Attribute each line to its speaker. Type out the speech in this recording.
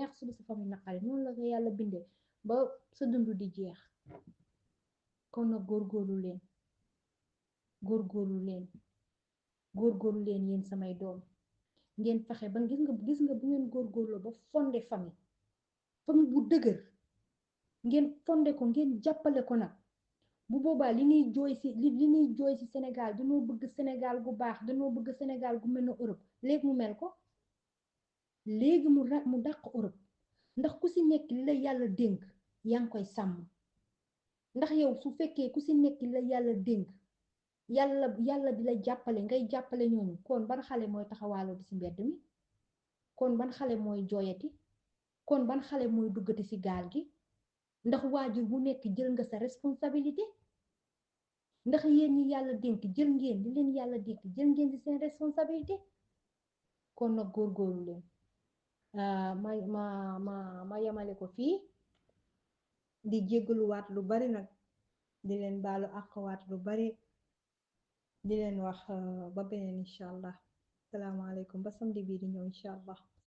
Speaker 1: neex suba sa famille naqari noonu la ko yàlla bindee ba sa dund di jeex. kon nag góorgóorlu leen góorgóorlu leen yéen samay doom ngeen fexe ba gis nga bu ngeen góorgóorloo ba fondé famille bu dëgër ngeen fondé ko ngeen jàppale ko nag bu boobaa li ñuy jooy si Sénégal dañoo bëgg Sénégal gu baax dañoo bëgg Sénégal gu mel ne Europe léegi mu mel ko léegi mu dàq Europe ndax ku si nekk li la yàlla dénk yaa ngi koy sàmm ndax yow su fekkee ku si nekk li la yàlla dénk yàlla di la jàppale ngay jàppale ñooñu kon ban xale mooy taxawaaloo di si mbedd mi kon ban xale mooy jooyati kon ban xale mooy duggati si gaal gi ndax waajur bu nekk jël nga sa responsabilité ndax yéen ñi yàlla dénk jël ngeen li leen yàlla dénk jël ngeen ci seen responsabilité kon nag góorgóorlu leen ma yemale ko fii di jéggaluwaat lu bari nag di leen baalu àqwaat lu bari di leen wax ba beneen incha allah salaamaaleykum ba samedi bii di ñëw incha allah